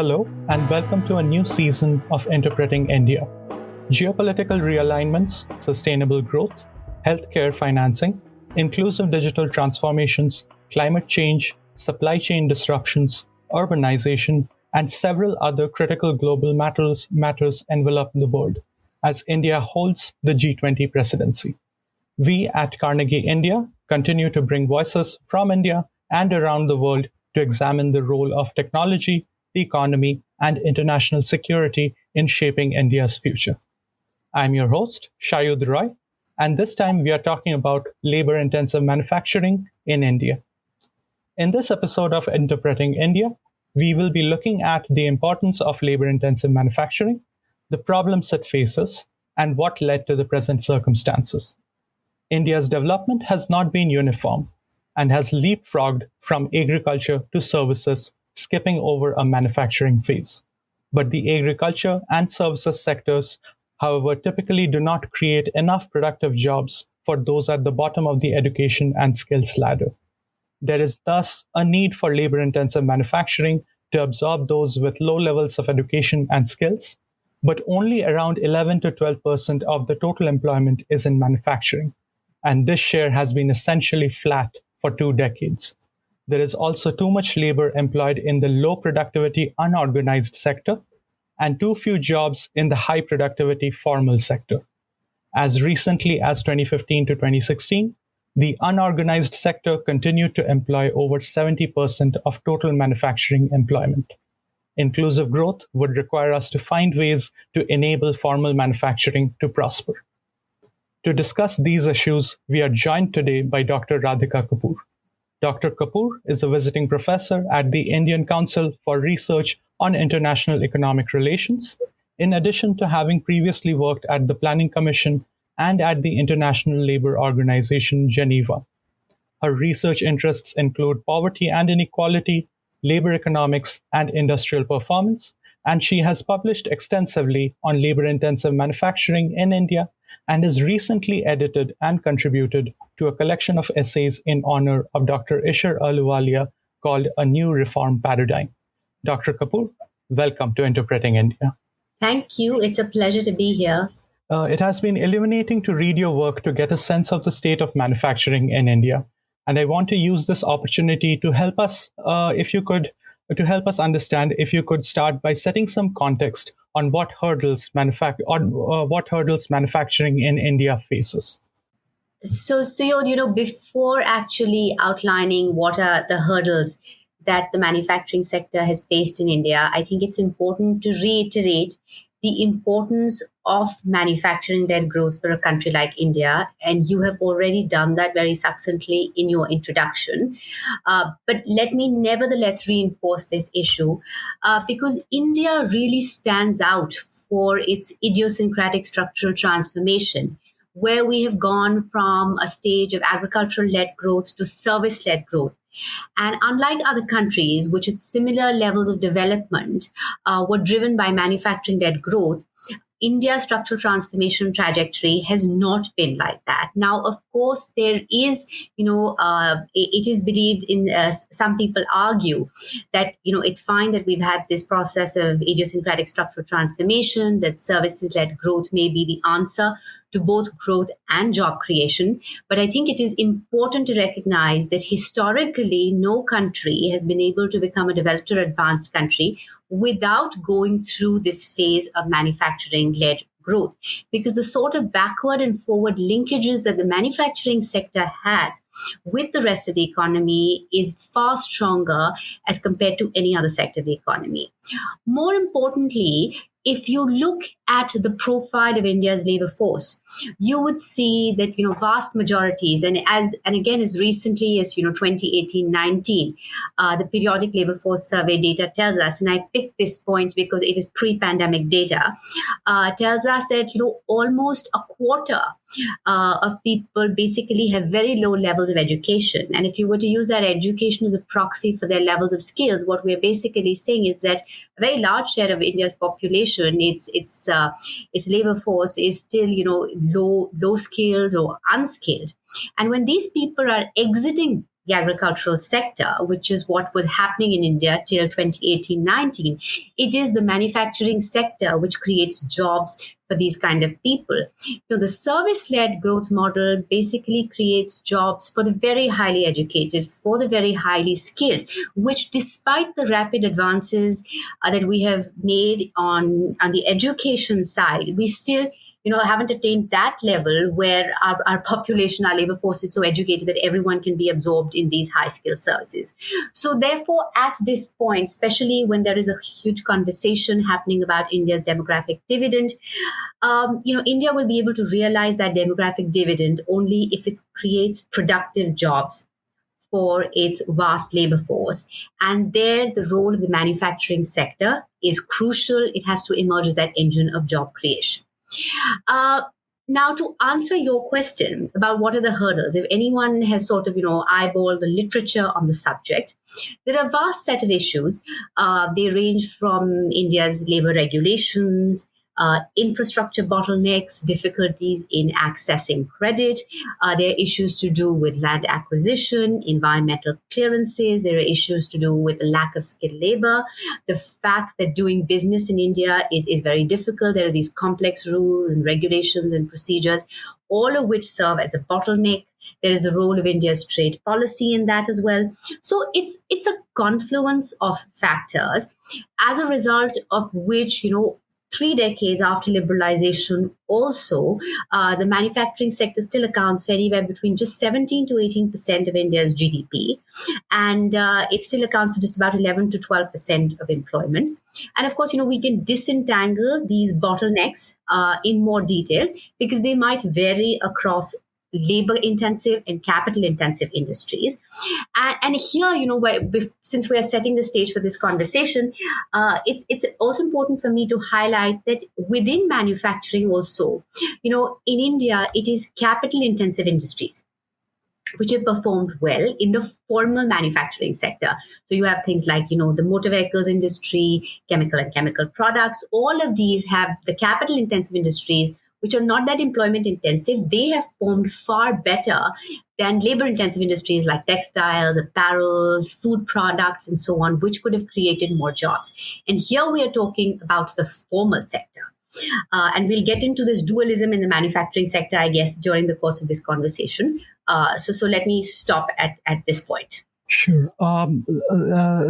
Hello, and welcome to a new season of Interpreting India. Geopolitical realignments, sustainable growth, healthcare financing, inclusive digital transformations, climate change, supply chain disruptions, urbanization, and several other critical global matters envelop the world as India holds the G20 presidency. We at Carnegie India continue to bring voices from India and around the world to examine the role of technology, the economy, and international security in shaping India's future. I'm your host, Shayud Roy, and this time we are talking about labor intensive manufacturing in India. In this episode of Interpreting India, we will be looking at the importance of labor intensive manufacturing, the problems it faces, and what led to the present circumstances. India's development has not been uniform and has leapfrogged from agriculture to services, skipping over a manufacturing phase. But the agriculture and services sectors, however, typically do not create enough productive jobs for those at the bottom of the education and skills ladder. There is thus a need for labor-intensive manufacturing to absorb those with low levels of education and skills, but only around 11 to 12% of the total employment is in manufacturing, and this share has been essentially flat for 2 decades. There is also too much labor employed in the low productivity unorganized sector and too few jobs in the high productivity formal sector. As recently as 2015 to 2016, the unorganized sector continued to employ over 70% of total manufacturing employment. Inclusive growth would require us to find ways to enable formal manufacturing to prosper. To discuss these issues, we are joined today by Dr. Radhicka Kapoor. Dr. Kapoor is a visiting professor at the Indian Council for Research on International Economic Relations, in addition to having previously worked at the Planning Commission and at the International Labour Organization, Geneva. Her research interests include poverty and inequality, labor economics, and industrial performance, and she has published extensively on labor-intensive manufacturing in India and has recently edited and contributed to a collection of essays in honor of Dr. Ishar Ahluwalia called A New Reform Paradigm. Dr. Kapoor, welcome to Interpreting India. Thank you. It's a pleasure to be here. It has been illuminating to read your work to get a sense of the state of manufacturing in India. And I want to use this opportunity to help us, understand, if you could start by setting some context on what hurdles manufacturing in India faces. So, before actually outlining what are the hurdles that the manufacturing sector has faced in India, I think it's important to reiterate the importance of manufacturing-led growth for a country like India. And you have already done that very succinctly in your introduction. But let me nevertheless reinforce this issue because India really stands out for its idiosyncratic structural transformation, where we have gone from a stage of agricultural-led growth to service-led growth. And unlike other countries, which at similar levels of development were driven by manufacturing-led growth, India's structural transformation trajectory has not been like that. Now, of course, there is, it is believed in, some people argue that, it's fine that we've had this process of idiosyncratic structural transformation, that services-led growth may be the answer to both growth and job creation. But I think it is important to recognize that historically, no country has been able to become a developed or advanced country without going through this phase of manufacturing-led growth, because the sort of backward and forward linkages that the manufacturing sector has with the rest of the economy is far stronger as compared to any other sector of the economy. More importantly, if you look at the profile of India's labor force, you would see that vast majorities, and again as recently as 2018-19, the periodic labor force survey data tells us, and I picked this point because it is pre-pandemic data, tells us that almost a quarter of people basically have very low levels of education. And if you were to use that education as a proxy for their levels of skills, what we're basically saying is that a very large share of India's population, its labor force is still, low skilled or unskilled. And when these people are exiting the agricultural sector, which is what was happening in India till 2018-19. It is the manufacturing sector which creates jobs for these kind of people. The service-led growth model basically creates jobs for the very highly educated, for the very highly skilled, which despite the rapid advances that we have made on the education side, we still haven't attained that level where our population, our labor force is so educated that everyone can be absorbed in these high skilled services. So therefore, at this point, especially when there is a huge conversation happening about India's demographic dividend, India will be able to realize that demographic dividend only if it creates productive jobs for its vast labor force. And there, the role of the manufacturing sector is crucial. It has to emerge as that engine of job creation. Now, to answer your question about what are the hurdles, if anyone has sort of, eyeballed the literature on the subject, there are a vast set of issues. They range from India's labor regulations, infrastructure bottlenecks, difficulties in accessing credit. There are issues to do with land acquisition, environmental clearances. There are issues to do with the lack of skilled labor. The fact that doing business in India is very difficult. There are these complex rules and regulations and procedures, all of which serve as a bottleneck. There is a role of India's trade policy in that as well. So it's a confluence of factors, as a result of which, 3 decades after liberalization, also, the manufacturing sector still accounts for anywhere between just 17 to 18% of India's GDP. And it still accounts for just about 11 to 12% of employment. And of course, we can disentangle these bottlenecks in more detail because they might vary across labor intensive and capital intensive industries. And here, since we are setting the stage for this conversation, it's also important for me to highlight that within manufacturing also, in India, it is capital intensive industries which have performed well in the formal manufacturing sector. So you have things like, the motor vehicles industry, chemical and chemical products. All of these have the capital intensive industries which are not that employment intensive. They have performed far better than labor intensive industries like textiles, apparels, food products, and so on, which could have created more jobs. And here we are talking about the formal sector. And we'll get into this dualism in the manufacturing sector, I guess, during the course of this conversation. So let me stop at this point. Sure.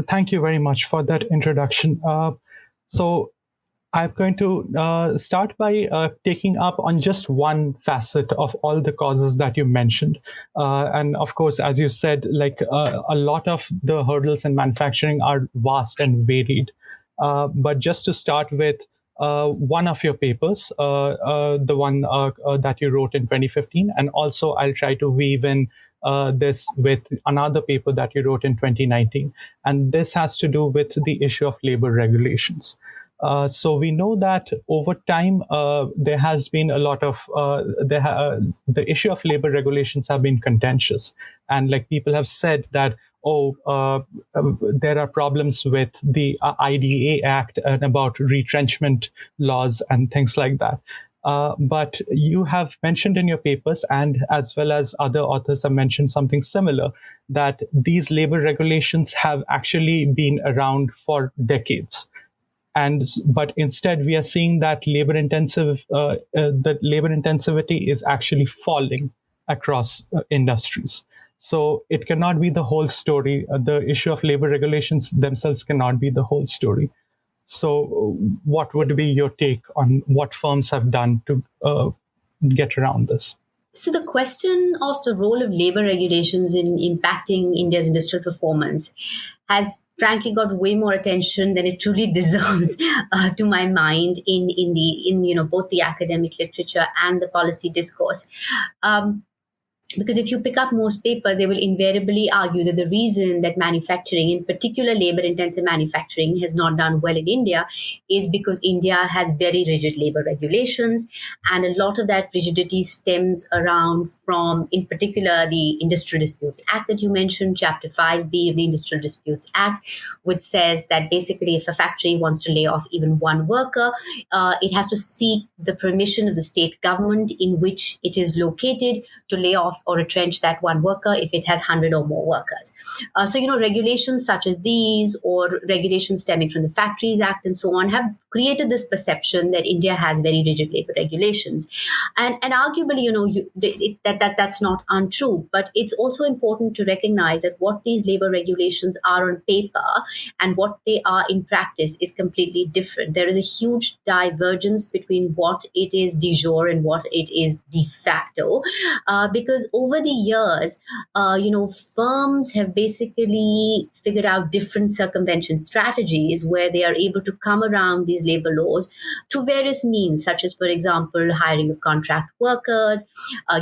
Thank you very much for that introduction. So I'm going to start by taking up on just one facet of all the causes that you mentioned. And of course, as you said, a lot of the hurdles in manufacturing are vast and varied. But just to start with, one of your papers, the one that you wrote in 2015, and also I'll try to weave in this with another paper that you wrote in 2019. And this has to do with the issue of labor regulations. So we know that over time, there has been a lot of, the issue of labor regulations have been contentious. And people have said that, there are problems with the IDA Act and about retrenchment laws and things like that. But you have mentioned in your papers, and as well as other authors have mentioned something similar, that these labor regulations have actually been around for decades. But instead, we are seeing that the labor intensivity is actually falling across industries. So it cannot be the whole story. The issue of labor regulations themselves cannot be the whole story. So what would be your take on what firms have done to get around this? So the question of the role of labor regulations in impacting India's industrial performance has frankly got way more attention than it truly deserves, to my mind, in both the academic literature and the policy discourse. Because if you pick up most papers, they will invariably argue that the reason that manufacturing, in particular labor-intensive manufacturing, has not done well in India is because India has very rigid labor regulations. And a lot of that rigidity stems around from, in particular, the Industrial Disputes Act that you mentioned, Chapter 5B of the Industrial Disputes Act, which says that basically if a factory wants to lay off even one worker, it has to seek the permission of the state government in which it is located to lay off off or retrench that one worker if it has 100 or more workers. Regulations such as these or regulations stemming from the Factories Act and so on have created this perception that India has very rigid labor regulations. And arguably, that's not untrue. But it's also important to recognize that what these labor regulations are on paper and what they are in practice is completely different. There is a huge divergence between what it is de jure and what it is de facto, because over the years, firms have basically figured out different circumvention strategies where they are able to come around these labor laws to various means, such as, for example, hiring of contract workers,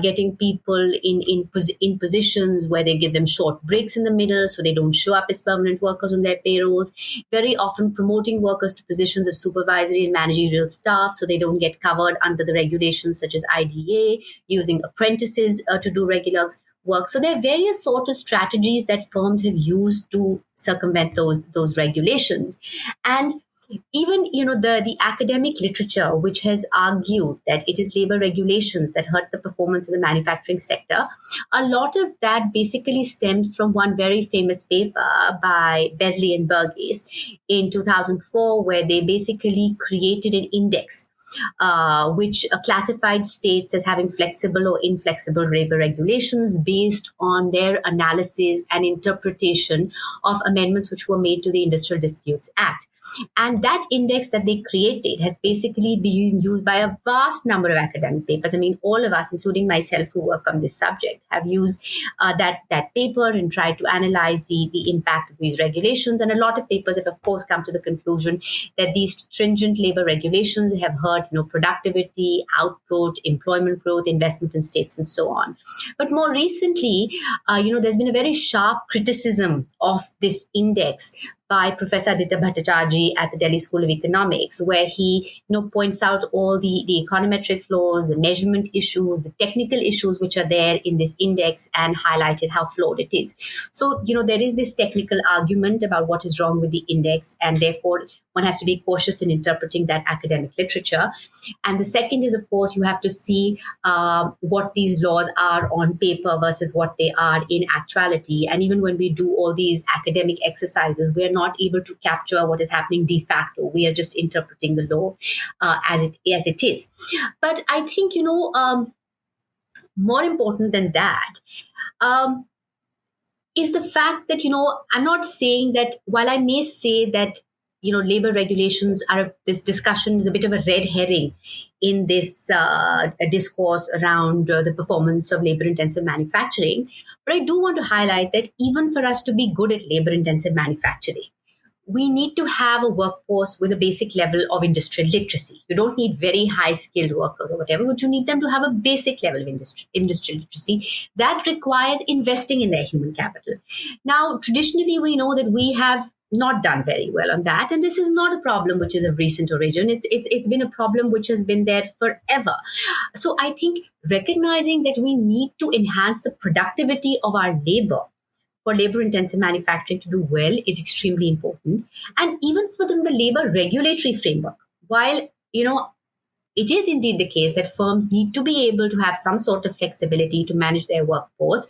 getting people in positions where they give them short breaks in the middle so they don't show up as permanent workers on their payrolls, very often promoting workers to positions of supervisory and managerial staff so they don't get covered under the regulations such as IDA, using apprentices to do regular work. So there are various sort of strategies that firms have used to circumvent those regulations. And even the academic literature which has argued that it is labor regulations that hurt the performance of the manufacturing sector, a lot of that basically stems from one very famous paper by Besley and Burgess in 2004, where they basically created an index which classified states as having flexible or inflexible labor regulations based on their analysis and interpretation of amendments which were made to the Industrial Disputes Act. And that index that they created has basically been used by a vast number of academic papers. I mean, all of us, including myself who work on this subject, have used that paper and tried to analyze the impact of these regulations. And a lot of papers have, of course, come to the conclusion that these stringent labor regulations have hurt, productivity, output, employment growth, investment in states, and so on. But more recently, there's been a very sharp criticism of this index by Professor Aditya Bhattacharjee at the Delhi School of Economics, where he points out all the econometric flaws, the measurement issues, the technical issues which are there in this index, and highlighted how flawed it is. So, there is this technical argument about what is wrong with the index, and therefore one has to be cautious in interpreting that academic literature. And the second is, of course, you have to see what these laws are on paper versus what they are in actuality. And even when we do all these academic exercises, we are not able to capture what is happening de facto. We are just interpreting the law as it is. But I think, more important than that, is the fact that, I'm not saying that, while I may say that, labor regulations this discussion is a bit of a red herring in this discourse around the performance of labor-intensive manufacturing. But I do want to highlight that even for us to be good at labor-intensive manufacturing, we need to have a workforce with a basic level of industrial literacy. You don't need very high-skilled workers or whatever, but you need them to have a basic level of industrial literacy. That requires investing in their human capital. Now, traditionally, we know that we have not done very well on that. And this is not a problem which is of recent origin. It's been a problem which has been there forever. So I think recognizing that we need to enhance the productivity of our labor for labor-intensive manufacturing to do well is extremely important. And even for the labor regulatory framework, while, it is indeed the case that firms need to be able to have some sort of flexibility to manage their workforce.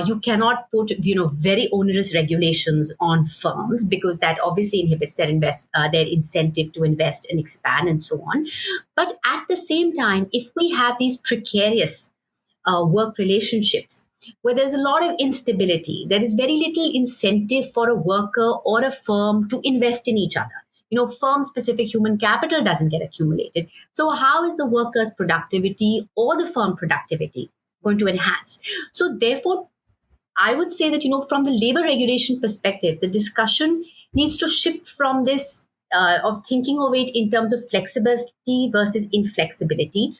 You cannot put, very onerous regulations on firms because that obviously inhibits their incentive to invest and expand and so on. But at the same time, if we have these precarious work relationships where there's a lot of instability, there is very little incentive for a worker or a firm to invest in each other. Firm-specific human capital doesn't get accumulated. So how is the worker's productivity or the firm productivity going to enhance? So therefore, I would say that, from the labor regulation perspective, the discussion needs to shift from this of thinking of it in terms of flexibility versus inflexibility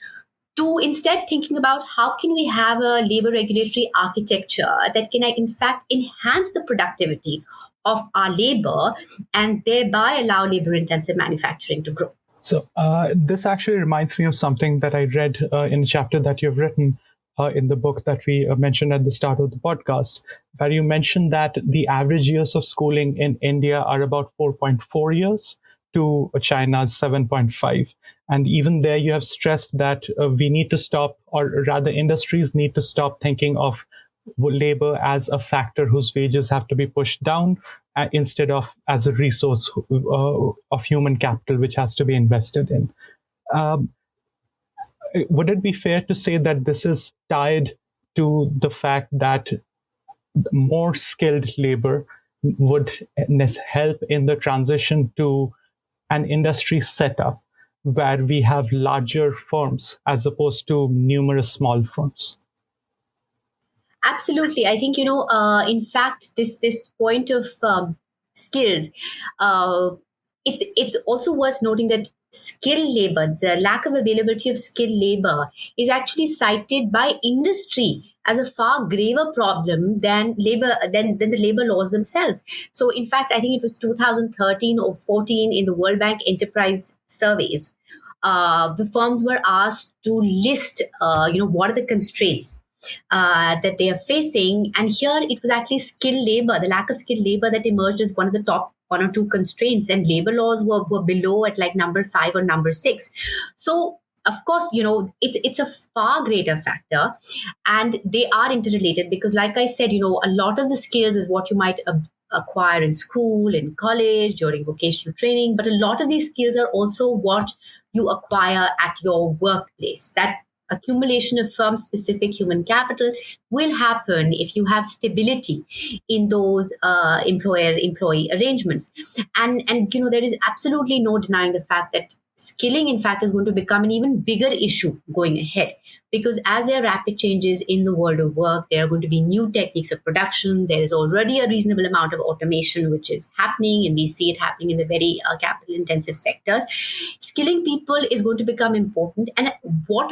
to instead thinking about how can we have a labor regulatory architecture that can, in fact, enhance the productivity of our labor and thereby allow labor-intensive manufacturing to grow. So this actually reminds me of something that I read in a chapter that you've written in the book that we mentioned at the start of the podcast, where you mentioned that the average years of schooling in India are about 4.4 years to China's 7.5. And even there, you have stressed that we need to stop, or rather, industries need to stop thinking of labor as a factor whose wages have to be pushed down instead of as a resource of human capital which has to be invested in. Um, would it be fair to say that this is tied to the fact that more skilled labor would help in the transition to an industry setup where we have larger firms as opposed to numerous small firms? Absolutely. I think, in fact, this point of skills, uh, it's also worth noting that skilled labor, the lack of availability of skilled labor, is actually cited by industry as a far graver problem than the labor laws themselves. So, in fact, I think it was 2013 or 14 in the World Bank Enterprise surveys. The firms were asked to list, what are the constraints that they are facing. And here it was actually skilled labor, the lack of skilled labor that emerged as one of the top one or two constraints. And labor laws were below at like number 5 or number 6. So, of course, it's a far greater factor, and they are interrelated because, like I said, a lot of the skills is what you might acquire in school, in college, during vocational training. But a lot of these skills are also what you acquire at your workplace. That accumulation of firm specific human capital will happen if you have stability in those employer employee arrangements. And there is absolutely no denying the fact that skilling, in fact, is going to become an even bigger issue going ahead, because as there are rapid changes in the world of work, there are going to be new techniques of production. There is already a reasonable amount of automation which is happening, and we see it happening in the very capital intensive sectors. Skilling people is going to become important, and what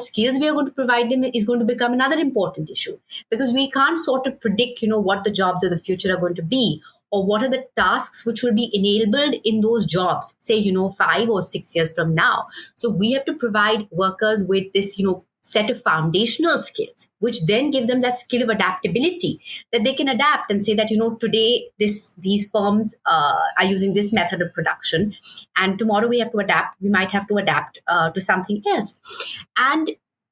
skills we are going to provide them is going to become another important issue, because we can't sort of predict what the jobs of the future are going to be, or what are the tasks which will be enabled in those jobs, say 5 or 6 years from now. So we have to provide workers with this set of foundational skills, which then give them that skill of adaptability, that they can adapt and say that today these firms are using this method of production, and tomorrow we might have to adapt to something else. And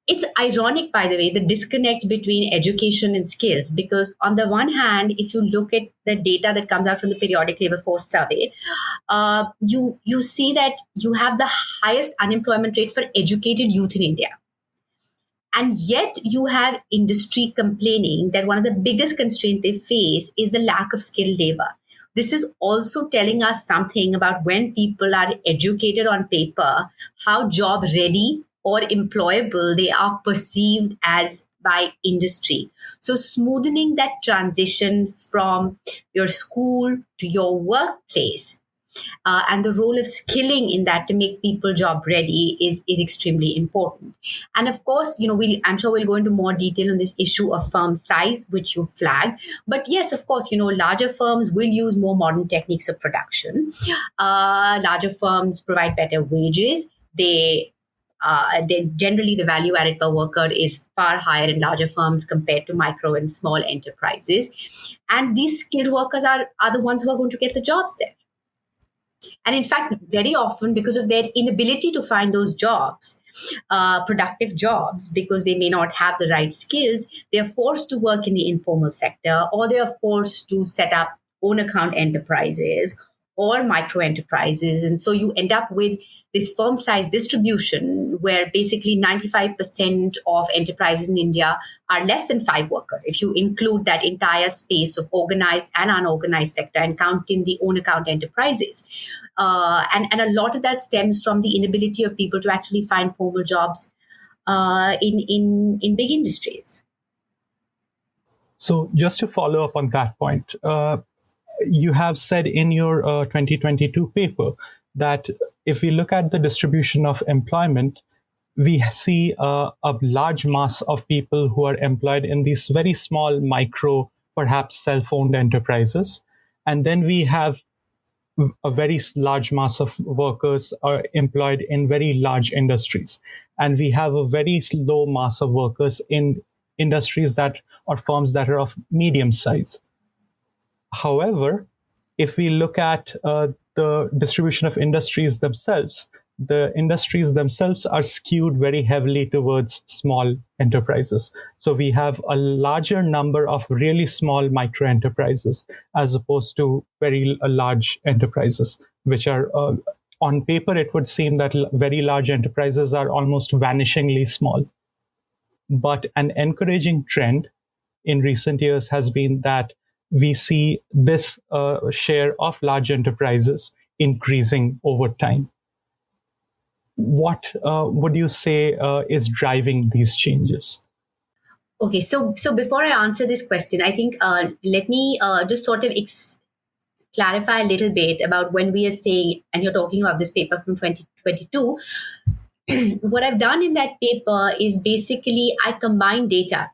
it's ironic, by the way, the disconnect between education and skills, because on the one hand, if you look at the data that comes out from the periodic labor force survey, you see that you have the highest unemployment rate for educated youth in India. And yet you have industry complaining that one of the biggest constraints they face is the lack of skilled labor. This is also telling us something about when people are educated on paper, how job ready or employable they are perceived as by industry. So smoothing that transition from your school to your workplace, and the role of skilling in that to make people job ready is extremely important. And of course, I'm sure we'll go into more detail on this issue of firm size, which you flagged. But yes, of course, larger firms will use more modern techniques of production. Larger firms provide better wages. They generally, the value added per worker is far higher in larger firms compared to micro and small enterprises. And these skilled workers are the ones who are going to get the jobs there. And in fact, very often, because of their inability to find those jobs, productive jobs, because they may not have the right skills, they are forced to work in the informal sector, or they are forced to set up own account enterprises or micro enterprises. And so you end up with this firm size distribution where basically 95% of enterprises in India are less than 5 workers, if you include that entire space of organized and unorganized sector and count in the own account enterprises. And a lot of that stems from the inability of people to actually find formal jobs in big industries. So just to follow up on that point, you have said in your 2022 paper that if we look at the distribution of employment, we see a large mass of people who are employed in these very small micro, perhaps self-owned enterprises. And then we have a very large mass of workers are employed in very large industries. And we have a very low mass of workers in industries that are firms that are of medium size. However, if we look at the distribution of industries themselves, the industries themselves are skewed very heavily towards small enterprises. So we have a larger number of really small micro enterprises as opposed to very large enterprises, which are on paper, it would seem that very large enterprises are almost vanishingly small. But an encouraging trend in recent years has been that we see this share of large enterprises increasing over time. What would you say is driving these changes? Okay, so before I answer this question, I think let me just sort of clarify a little bit about when we are saying, and you're talking about this paper from 2022. What I've done in that paper is basically I combine data,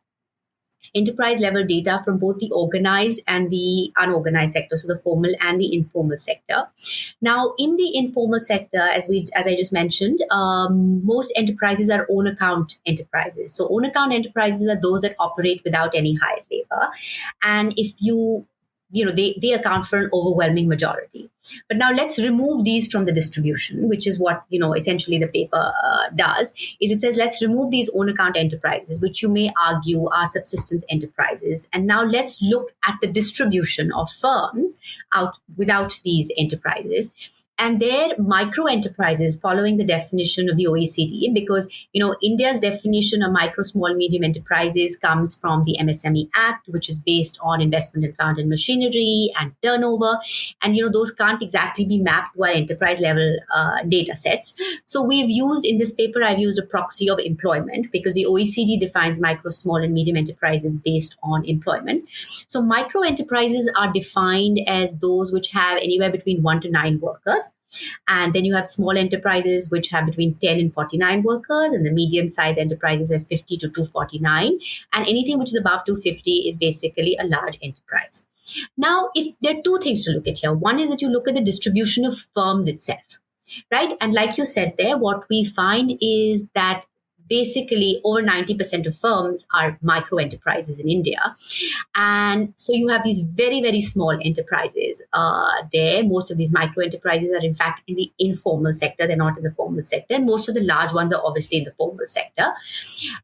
enterprise level data from both the organized and the unorganized sector, so the formal and the informal sector. Now, in the informal sector, as I just mentioned, most enterprises are own account enterprises. So own account enterprises are those that operate without any hired labor, and if they account for an overwhelming majority. But now let's remove these from the distribution, which is what essentially the paper does. Is it says let's remove these own account enterprises, which you may argue are subsistence enterprises, and now let's look at the distribution of firms out without these enterprises. And they're micro enterprises following the definition of the OECD, because India's definition of micro, small, medium enterprises comes from the MSME Act, which is based on investment in plant and machinery and turnover, and those can't exactly be mapped to our enterprise level data sets. So we've used in this paper, I've used a proxy of employment, because the OECD defines micro, small, and medium enterprises based on employment. So micro enterprises are defined as those which have anywhere between 1 to 9 workers. And then you have small enterprises which have between 10 and 49 workers, and the medium-sized enterprises have 50 to 249. And anything which is above 250 is basically a large enterprise. Now, if there are two things to look at here. One is that you look at the distribution of firms itself, right? And like you said there, what we find is that basically over 90% of firms are micro enterprises in India. And so you have these very, very small enterprises there. Most of these micro enterprises are in fact in the informal sector. They're not in the formal sector. And most of the large ones are obviously in the formal sector.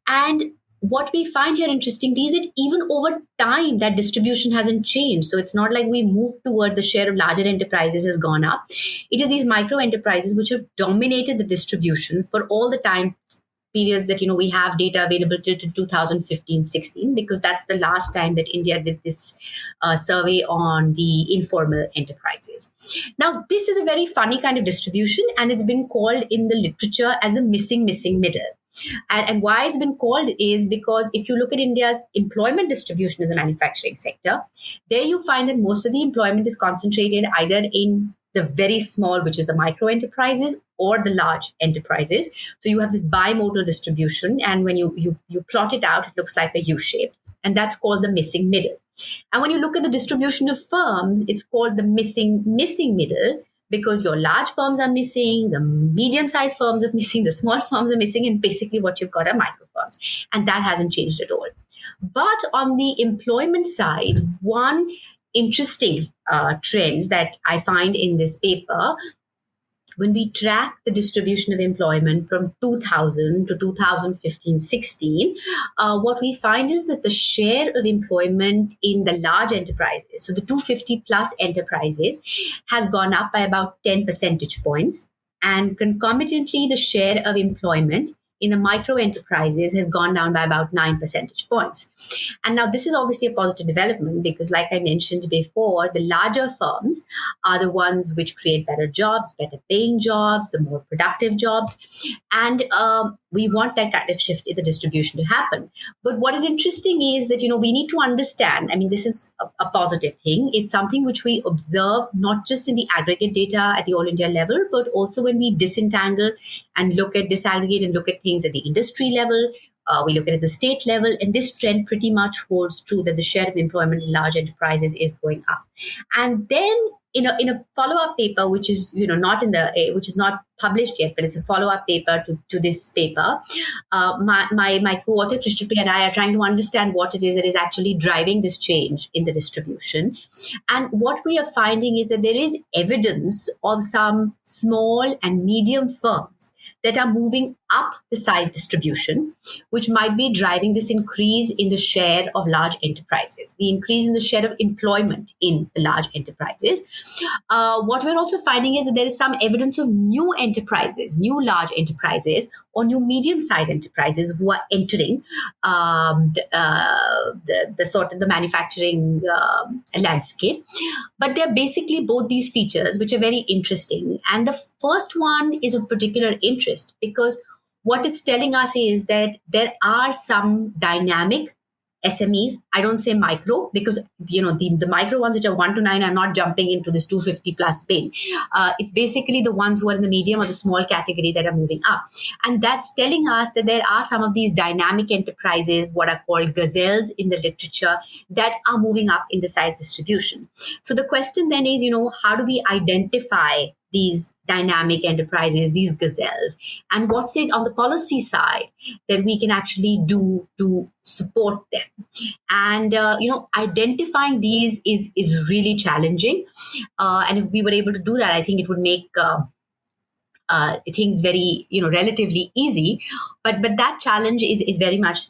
And what we find here interesting is that even over time, that distribution hasn't changed. So it's not like we moved toward the share of larger enterprises has gone up. It is these micro enterprises which have dominated the distribution for all the time periods that we have data available to 2015-16, because that's the last time that India did this survey on the informal enterprises. Now, this is a very funny kind of distribution, and it's been called in the literature as the missing middle. And why it's been called is because if you look at India's employment distribution in the manufacturing sector, there you find that most of the employment is concentrated either in the very small, which is the micro enterprises, or the large enterprises. So you have this bimodal distribution, and when you plot it out, it looks like a U shape, and that's called the missing middle. And when you look at the distribution of firms, it's called the missing middle, because your large firms are missing, the medium-sized firms are missing, the small firms are missing, and basically what you've got are micro firms, and that hasn't changed at all. But on the employment side, one interesting trends that I find in this paper, when we track the distribution of employment from 2000 to 2015-16, what we find is that the share of employment in the large enterprises, so the 250 plus enterprises, has gone up by about 10 percentage points. And concomitantly, the share of employment in the micro enterprises has gone down by about 9 percentage points. And now this is obviously a positive development, because like I mentioned before, the larger firms are the ones which create better jobs, better paying jobs, the more productive jobs. And we want that kind of shift in the distribution to happen. But what is interesting is that, we need to understand, this is a positive thing. It's something which we observe not just in the aggregate data at the all India level, but also when we disentangle and disaggregate and look at things at the industry level. We look at the state level, and this trend pretty much holds true that the share of employment in large enterprises is going up. And then in a follow-up paper, which is not which is not published yet, but it's a follow-up paper to this paper. My co-author Krishna and I are trying to understand what it is that is actually driving this change in the distribution. And what we are finding is that there is evidence of some small and medium firms that are moving up the size distribution, which might be driving this increase in the share of large enterprises, the increase in the share of employment in the large enterprises. What we're also finding is that there is some evidence of new enterprises, new large enterprises, or new medium-sized enterprises who are entering the sort of the manufacturing landscape. But they're basically both these features, which are very interesting. And the first one is of particular interest because what it's telling us is that there are some dynamic SMEs. I don't say micro because the micro ones which are 1 to 9 are not jumping into this 250 plus bin. It's basically the ones who are in the medium or the small category that are moving up, and that's telling us that there are some of these dynamic enterprises, what are called gazelles in the literature, that are moving up in the size distribution. So the question then is, how do we identify these dynamic enterprises, these gazelles, and what's it on the policy side that we can actually do to support them? And identifying these is really challenging. And if we were able to do that, I think it would make things very relatively easy. But that challenge is very much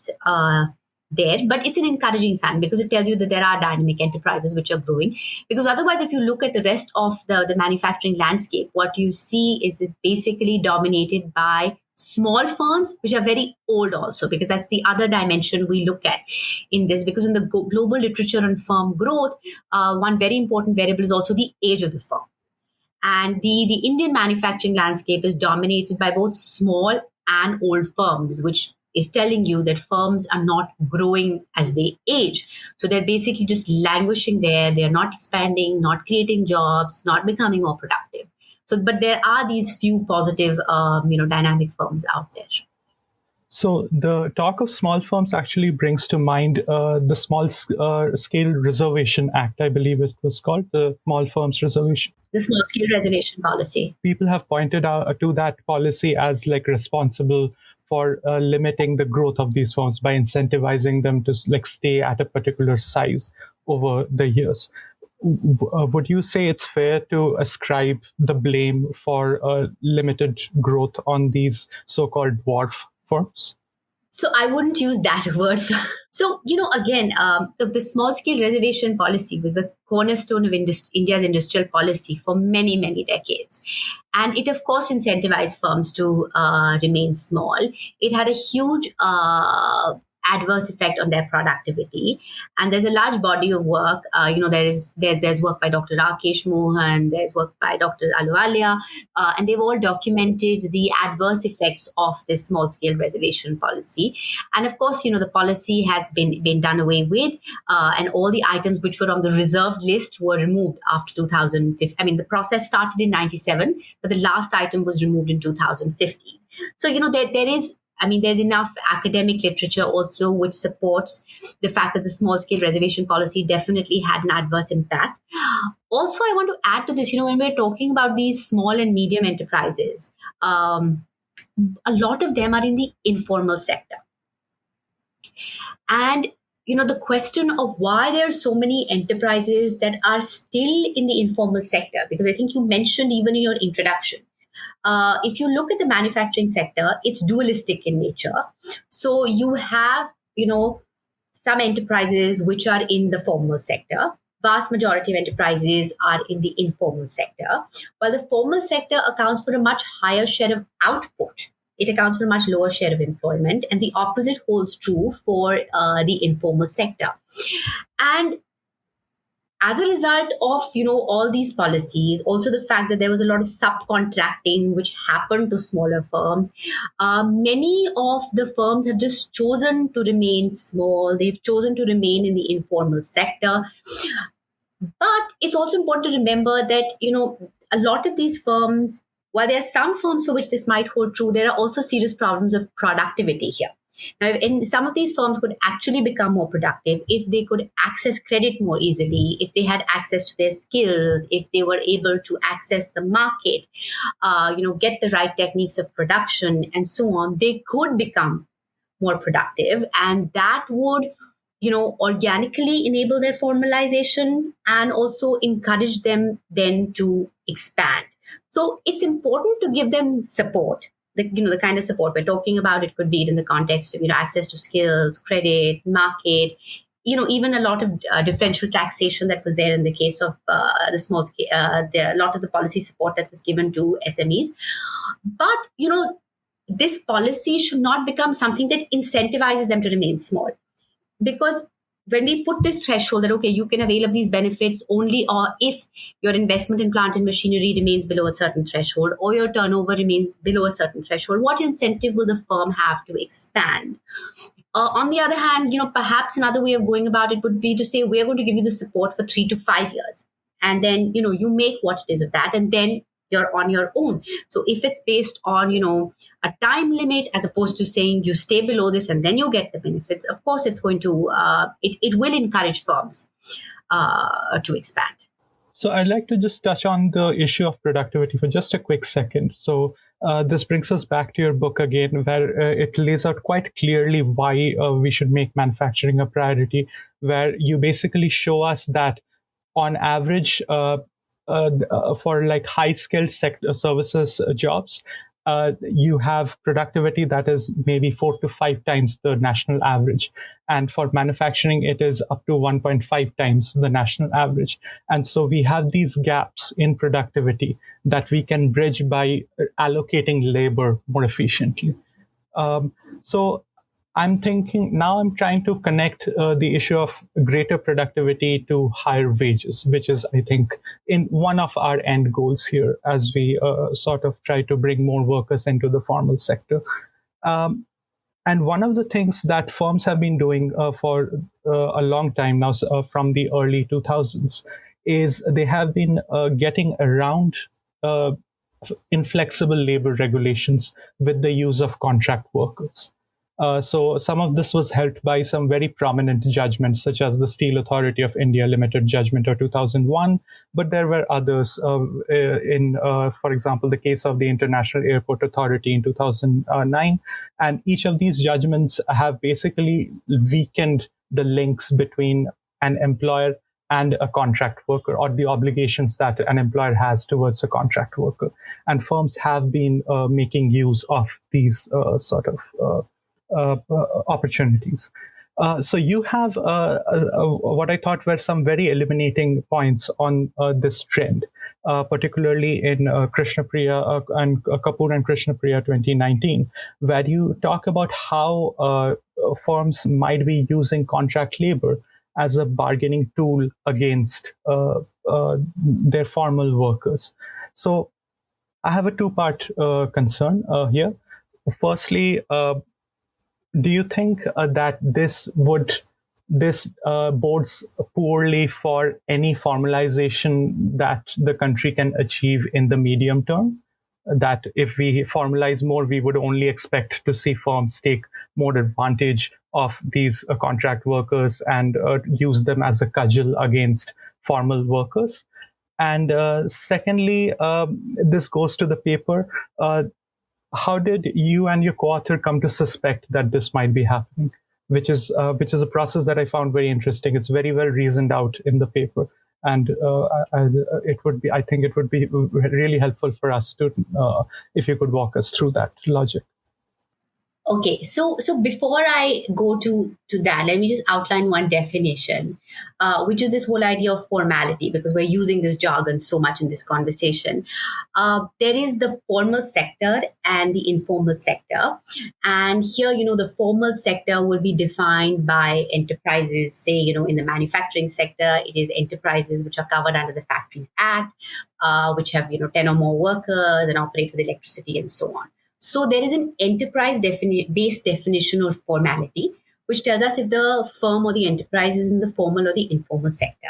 there, but it's an encouraging sign because it tells you that there are dynamic enterprises which are growing. Because otherwise, if you look at the rest of the manufacturing landscape, what you see is basically dominated by small firms, which are very old also, because that's the other dimension we look at in this. Because in the global literature on firm growth, one very important variable is also the age of the firm. And the Indian manufacturing landscape is dominated by both small and old firms, which is telling you that firms are not growing as they age. So they're basically just languishing there. They're not expanding, not creating jobs, not becoming more productive. So, but there are these few positive, dynamic firms out there. So the talk of small firms actually brings to mind the Small Scale Reservation Act, I believe it was called, the Small Firms Reservation. The Small Scale Reservation Policy. People have pointed out to that policy as responsible for limiting the growth of these firms by incentivizing them to stay at a particular size over the years. Would you say it's fair to ascribe the blame for limited growth on these so-called dwarf firms? So I wouldn't use that word. So, again, the small scale reservation policy was the cornerstone of India's industrial policy for many, many decades. And it, of course, incentivized firms to remain small. It had a huge adverse effect on their productivity. And there's a large body of work. There's work by Dr. Rakesh Mohan, there's work by Dr. Ahluwalia, and they've all documented the adverse effects of this small-scale reservation policy. And of course, the policy has been done away with, and all the items which were on the reserved list were removed after 2015. I mean, the process started in 97, but the last item was removed in 2015. So, there's enough academic literature also which supports the fact that the small-scale reservation policy definitely had an adverse impact. Also, I want to add to this, when we're talking about these small and medium enterprises, a lot of them are in the informal sector. And, the question of why there are so many enterprises that are still in the informal sector, because I think you mentioned even in your introduction, if you look at the manufacturing sector, it's dualistic in nature. So you have, some enterprises which are in the formal sector. Vast majority of enterprises are in the informal sector, while the formal sector accounts for a much higher share of output. It accounts for a much lower share of employment, and the opposite holds true for the informal sector. And as a result of, all these policies, also the fact that there was a lot of subcontracting which happened to smaller firms, many of the firms have just chosen to remain small. They've chosen to remain in the informal sector. But it's also important to remember that, a lot of these firms, while there are some firms for which this might hold true, there are also serious problems of productivity here. Now, and some of these firms could actually become more productive if they could access credit more easily, if they had access to their skills, if they were able to access the market, get the right techniques of production and so on. They could become more productive, and that would organically enable their formalization and also encourage them then to expand. So it's important to give them support. The kind of support we're talking about, it could be in the context of access to skills, credit, market, even a lot of differential taxation that was there in the case of the small scale, a lot of the policy support that was given to SMEs. But this policy should not become something that incentivizes them to remain small, because when we put this threshold that, okay, you can avail of these benefits only or if your investment in plant and machinery remains below a certain threshold or your turnover remains below a certain threshold, what incentive will the firm have to expand? On the other hand, perhaps another way of going about it would be to say, we're going to give you the support for 3 to 5 years. And then, you make what it is of that. And then you're on your own. So if it's based on, a time limit, as opposed to saying you stay below this and then you get the benefits, of course, it's going to, it will encourage firms to expand. So I'd like to just touch on the issue of productivity for just a quick second. So this brings us back to your book again, where it lays out quite clearly why we should make manufacturing a priority, where you basically show us that on average, for like high-skilled sector services jobs, you have productivity that is maybe 4 to 5 times the national average. And for manufacturing, it is up to 1.5 times the national average. And so we have these gaps in productivity that we can bridge by allocating labor more efficiently. So I'm trying to connect the issue of greater productivity to higher wages, which is, I think, in one of our end goals here as we sort of try to bring more workers into the formal sector. And one of the things that firms have been doing for a long time now, from the early 2000s, is they have been getting around inflexible labor regulations with the use of contract workers. So some of this was helped by some very prominent judgments, such as the Steel Authority of India Limited Judgment of 2001. But there were others for example, the case of the International Airport Authority in 2009. And each of these judgments have basically weakened the links between an employer and a contract worker, or the obligations that an employer has towards a contract worker. And firms have been making use of these opportunities. So you have what I thought were some very illuminating points on this trend, particularly in Krishnapriya and Kapoor and Krishnapriya 2019, where you talk about how firms might be using contract labor as a bargaining tool against their formal workers. So I have a two-part concern here. Firstly, do you think that this bodes poorly for any formalization that the country can achieve in the medium term? That if we formalize more, we would only expect to see firms take more advantage of these contract workers and use them as a cudgel against formal workers. And secondly, this goes to the paper. How did you and your co-author come to suspect that this might be happening? Which is a process that I found very interesting. It's very well reasoned out in the paper, and I think it would be really helpful for us to if you could walk us through that logic. Okay, so before I go to that, let me just outline one definition, which is this whole idea of formality, because we're using this jargon so much in this conversation. There is the formal sector and the informal sector. And here, the formal sector will be defined by enterprises, say, in the manufacturing sector, it is enterprises which are covered under the Factories Act, which have, 10 or more workers and operate with electricity and so on. So there is an enterprise-based definition of formality, which tells us if the firm or the enterprise is in the formal or the informal sector.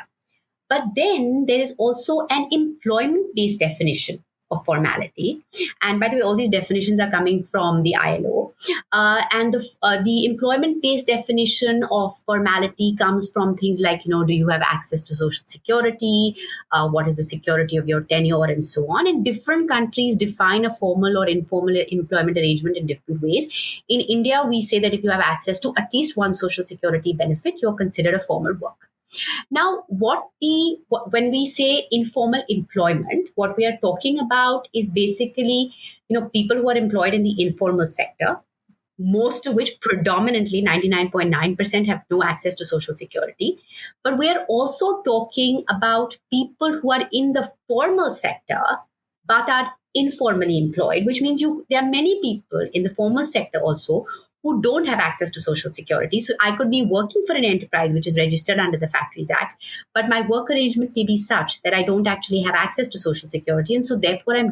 But then there is also an employment-based definition of formality. And by the way, all these definitions are coming from the ILO. And the employment-based definition of formality comes from things like, do you have access to social security? What is the security of your tenure, and so on. And different countries define a formal or informal employment arrangement in different ways. In India, we say that if you have access to at least one social security benefit, you're considered a formal worker. Now, when we say informal employment, what we are talking about is basically, people who are employed in the informal sector, most of which predominantly 99.9% have no access to social security. But we are also talking about people who are in the formal sector but are informally employed, which means there are many people in the formal sector also who don't have access to social security. So I could be working for an enterprise which is registered under the Factories Act, but my work arrangement may be such that I don't actually have access to social security. And so therefore I'm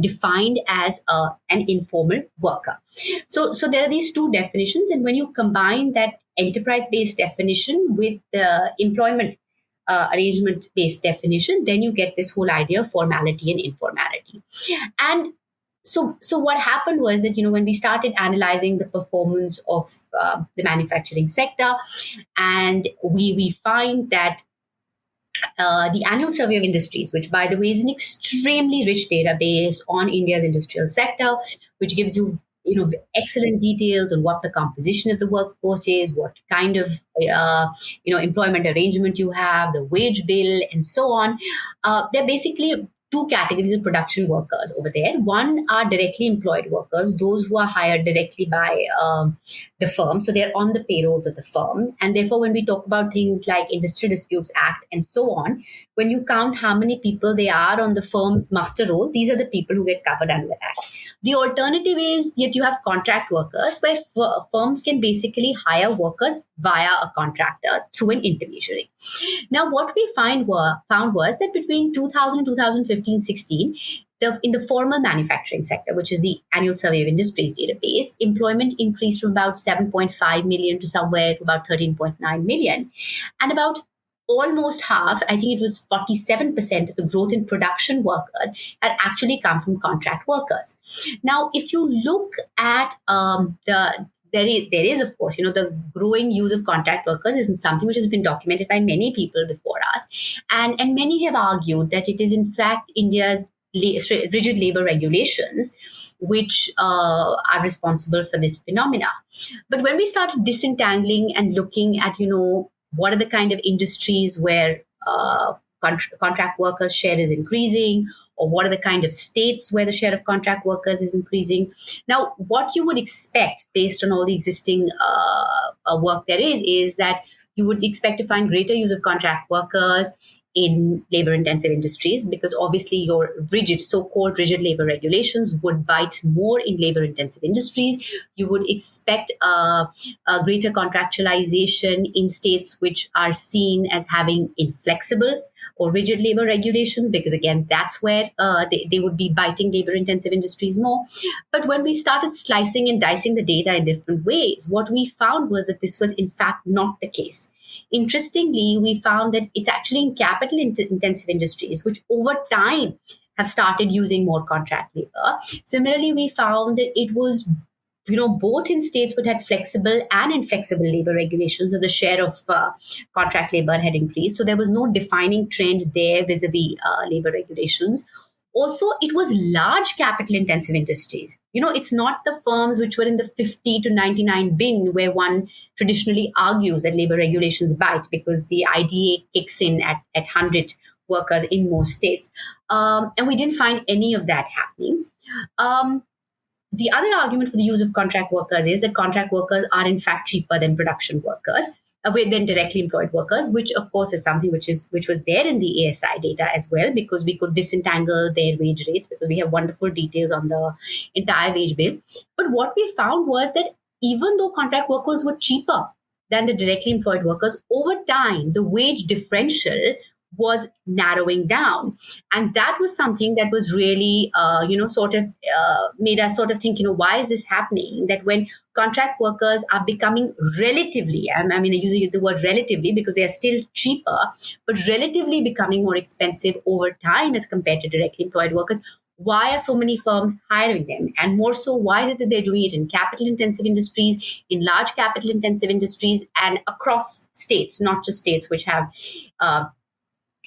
defined as an informal worker. So there are these two definitions. And when you combine that enterprise-based definition with the employment arrangement-based definition, then you get this whole idea of formality and informality. And so what happened was that, when we started analyzing the performance of the manufacturing sector, and we find that the annual survey of industries, which by the way is an extremely rich database on India's industrial sector, which gives you excellent details on what the composition of the workforce is, what kind of employment arrangement you have, the wage bill, and so on. They're basically two categories of production workers over there. One are directly employed workers, those who are hired directly by the firm. So they're on the payrolls of the firm. And therefore, when we talk about things like Industrial Disputes Act and so on, when you count how many people they are on the firm's muster roll, these are the people who get covered under that. The alternative is that you have contract workers, where firms can basically hire workers via a contractor through an intermediary. Now, what we found was that between 2000 and 2015-16, in the formal manufacturing sector, which is the annual survey of industries database, employment increased from about 7.5 million to somewhere to about 13.9 million. And about almost half, I think it was 47% of the growth in production workers had actually come from contract workers. Now, if you look at there is, of course, the growing use of contract workers is something which has been documented by many people before us. And many have argued that it is, in fact, India's rigid labor regulations which are responsible for this phenomena. But when we started disentangling and looking at, what are the kind of industries where contract workers' share is increasing, or what are the kind of states where the share of contract workers is increasing. Now, what you would expect based on all the existing work there is that you would expect to find greater use of contract workers in labor-intensive industries, because obviously your so-called rigid labor regulations would bite more in labor-intensive industries. You would expect a greater contractualization in states which are seen as having inflexible or rigid labor regulations, because again, that's where they would be biting labor-intensive industries more. But when we started slicing and dicing the data in different ways, what we found was that this was in fact not the case. Interestingly, we found that it's actually in capital-intensive industries, which over time have started using more contract labor. Similarly, we found that it was both in states which had flexible and inflexible labor regulations, that the share of contract labor had increased. So there was no defining trend there vis-a-vis labor regulations. Also, it was large capital-intensive industries. It's not the firms which were in the 50 to 99 bin where one traditionally argues that labor regulations bite because the IDA kicks in at 100 workers in most states. And we didn't find any of that happening. The other argument for the use of contract workers is that contract workers are in fact cheaper than production workers, than directly employed workers, which of course is something which was there in the ASI data as well, because we could disentangle their wage rates, because we have wonderful details on the entire wage bill. But what we found was that even though contract workers were cheaper than the directly employed workers, over time the wage differential was narrowing down. And that was something that was really, made us sort of think, why is this happening? That when contract workers are becoming relatively, I use the word relatively because they are still cheaper, but relatively becoming more expensive over time as compared to directly employed workers, why are so many firms hiring them? And more so, why is it that they're doing it in capital intensive industries, in large capital intensive industries, and across states, not just states which have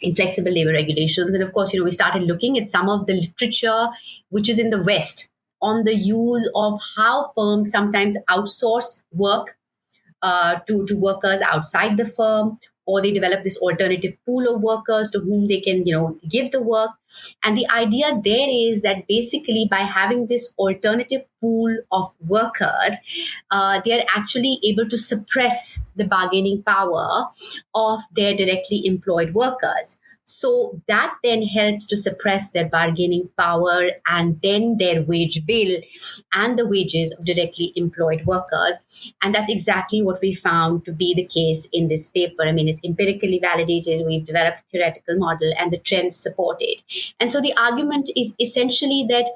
inflexible labor regulations. And of course, we started looking at some of the literature which is in the West on the use of how firms sometimes outsource work to workers outside the firm, or they develop this alternative pool of workers to whom they can, give the work. And the idea there is that basically by having this alternative pool of workers, they are actually able to suppress the bargaining power of their directly employed workers. So that then helps to suppress their bargaining power and then their wage bill and the wages of directly employed workers. And that's exactly what we found to be the case in this paper. I mean, it's empirically validated. We've developed a theoretical model and the trends support it. And so the argument is essentially that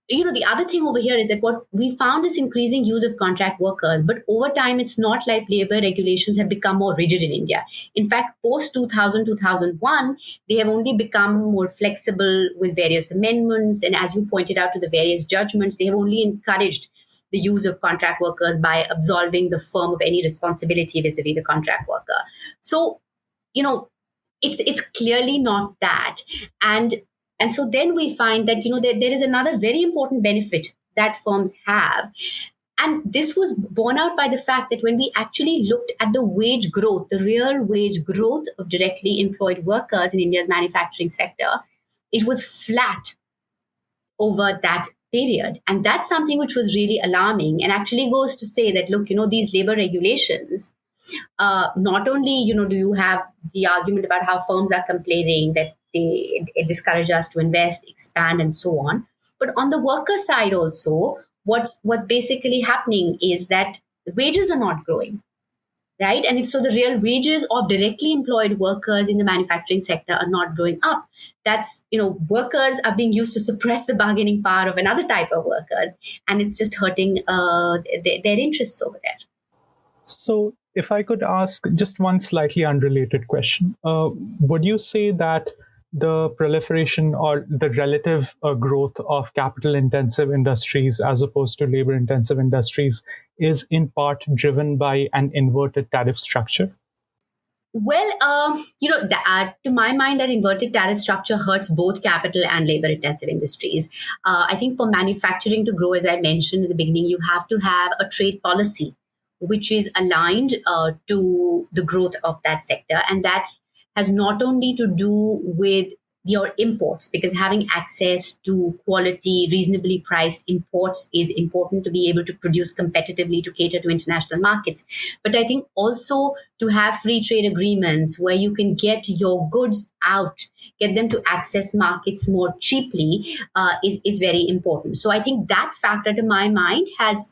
the other thing over here is that what we found is increasing use of contract workers, but over time, it's not like labor regulations have become more rigid in India. In fact, post 2000, 2001, they have only become more flexible with various amendments. And as you pointed out to the various judgments, they have only encouraged the use of contract workers by absolving the firm of any responsibility vis-a-vis the contract worker. So, it's clearly not that. And so then we find that, there is another very important benefit that firms have. And this was borne out by the fact that when we actually looked at the wage growth, the real wage growth of directly employed workers in India's manufacturing sector, it was flat over that period. And that's something which was really alarming and actually goes to say that, look, these labor regulations, not only, do you have the argument about how firms are complaining that it discourages us to invest, expand, and so on. But on the worker side also, what's basically happening is that the wages are not growing, right? And if so, the real wages of directly employed workers in the manufacturing sector are not growing up. That's, workers are being used to suppress the bargaining power of another type of workers, and it's just hurting their interests over there. So, if I could ask just one slightly unrelated question, would you say that the proliferation or the relative growth of capital-intensive industries as opposed to labor-intensive industries is in part driven by an inverted tariff structure? Well, to my mind, that inverted tariff structure hurts both capital and labor-intensive industries. I think for manufacturing to grow, as I mentioned in the beginning, you have to have a trade policy which is aligned to the growth of that sector. And that has not only to do with your imports, because having access to quality, reasonably priced imports is important to be able to produce competitively to cater to international markets. But I think also to have free trade agreements where you can get your goods out, get them to access markets more cheaply is very important. So I think that factor, to my mind, has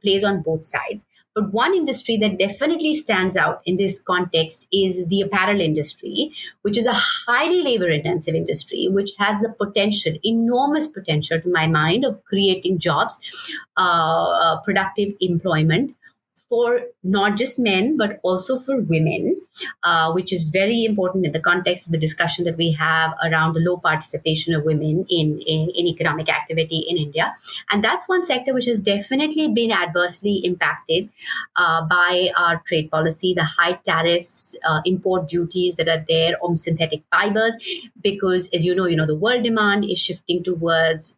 plays on both sides. But one industry that definitely stands out in this context is the apparel industry, which is a highly labor-intensive industry, which has the potential, enormous potential, to my mind, of creating jobs, productive employment for not just men, but also for women, which is very important in the context of the discussion that we have around the low participation of women in economic activity in India. And that's one sector which has definitely been adversely impacted by our trade policy, the high tariffs, import duties that are there on synthetic fibers, because as you know, the world demand is shifting towards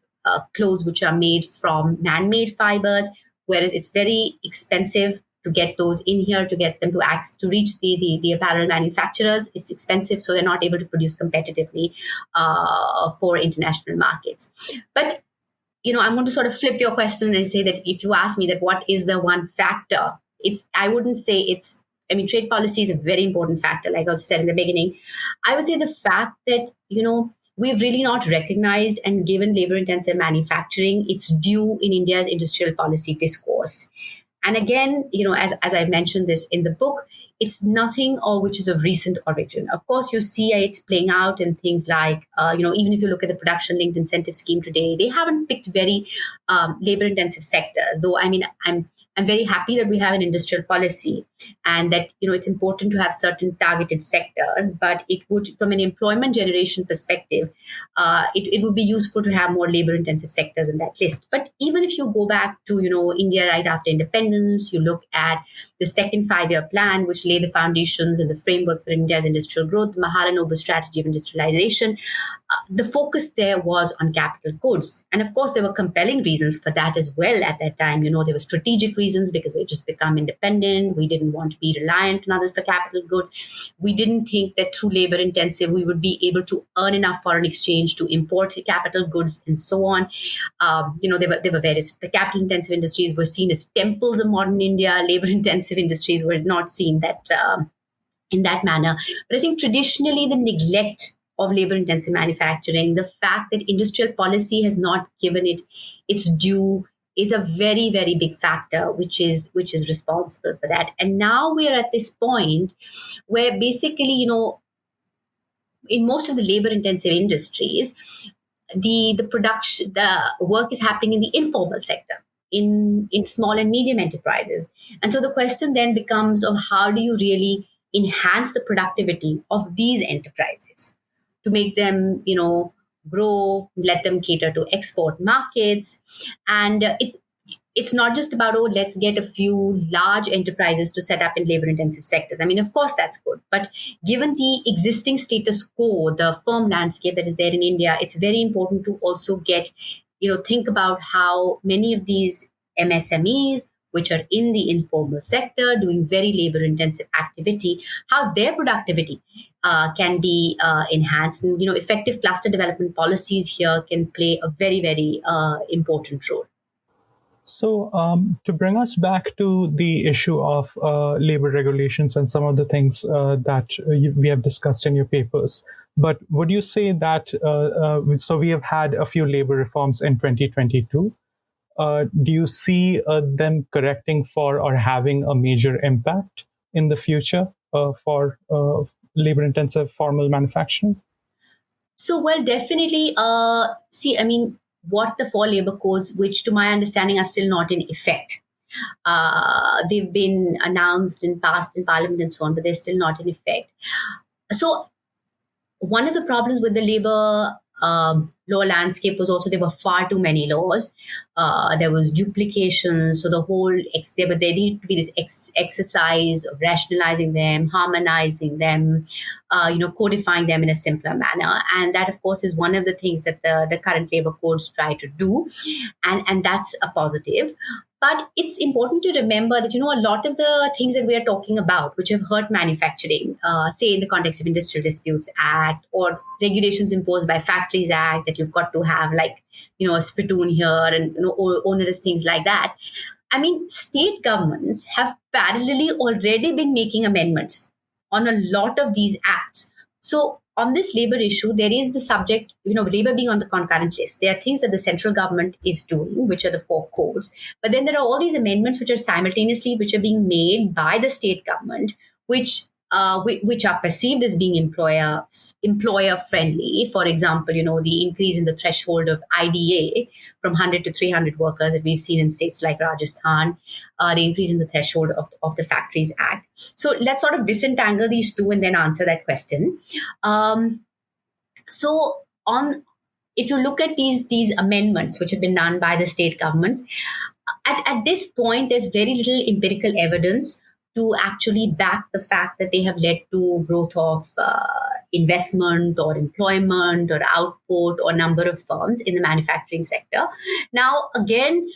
clothes which are made from man-made fibers, whereas it's very expensive to get those in here, to get them to reach the apparel manufacturers. It's expensive, so they're not able to produce competitively for international markets. But, I'm going to sort of flip your question and say that if you ask me that what is the one factor, I wouldn't say trade policy is a very important factor, like I said in the beginning. I would say the fact that, we've really not recognized and given labor-intensive manufacturing its due in India's industrial policy discourse. And again, as I mentioned this in the book, it's nothing which is of recent origin. Of course, you see it playing out in things like, even if you look at the production-linked incentive scheme today, they haven't picked very labor-intensive sectors. Though, I'm I'm very happy that we have an industrial policy, and that it's important to have certain targeted sectors. But it would, from an employment generation perspective, it would be useful to have more labor intensive sectors in that list. But even if you go back to India right after independence, you look at the second 5-year plan, which laid the foundations and the framework for India's industrial growth, the Mahalanobis strategy of industrialization. The focus there was on capital goods. And of course, there were compelling reasons for that as well at that time. There were strategic reasons because we had just become independent. We didn't want to be reliant on others for capital goods. We didn't think that through labor intensive, we would be able to earn enough foreign exchange to import capital goods and so on. There were various, the capital intensive industries were seen as temples of modern India. Labor intensive industries were not seen that in that manner. But I think traditionally the neglect of labor intensive manufacturing, the fact that industrial policy has not given it its due, is a very, very big factor, which is responsible for that. And now we are at this point where basically, in most of the labor intensive industries, the production, the work is happening in the informal sector, in small and medium enterprises. And so the question then becomes of how do you really enhance the productivity of these enterprises to make them, grow, let them cater to export markets. And it's not just about, let's get a few large enterprises to set up in labor intensive sectors. I mean, of course, that's good. But given the existing status quo, the firm landscape that is there in India, it's very important to also think about how many of these MSMEs, which are in the informal sector, doing very labor-intensive activity, how their productivity can be enhanced. And, effective cluster development policies here can play a very, very important role. So, to bring us back to the issue of labor regulations and some of the things that we have discussed in your papers, but would you say that, so we have had a few labor reforms in 2022. Do you see them correcting for or having a major impact in the future for labor-intensive formal manufacturing? So, well, definitely. What the 4 labor codes, which to my understanding are still not in effect. They've been announced and passed in Parliament and so on, but they're still not in effect. So, one of the problems with the labor law landscape was also there were far too many laws. There was duplication. So the whole, there needed to be this exercise of rationalizing them, harmonizing them, codifying them in a simpler manner. And that, of course, is one of the things that the current labor codes try to do. And that's a positive. But it's important to remember that, a lot of the things that we are talking about, which have hurt manufacturing, say in the context of Industrial Disputes Act or regulations imposed by Factories Act that you've got to have like, a spittoon here and, onerous things like that. I mean, state governments have parallelly already been making amendments on a lot of these acts. So on this labor issue, there is the subject, labor being on the concurrent list. There are things that the central government is doing, which are the 4 codes. But then there are all these amendments which are being made by the state government, which are perceived as being employer friendly. For example, the increase in the threshold of IDA from 100 to 300 workers that we've seen in states like Rajasthan, the increase in the threshold of the Factories Act. So let's sort of disentangle these two and then answer that question. If you look at these amendments which have been done by the state governments, at this point, there's very little empirical evidence to actually back the fact that they have led to growth of investment or employment or output or number of firms in the manufacturing sector. Now, again,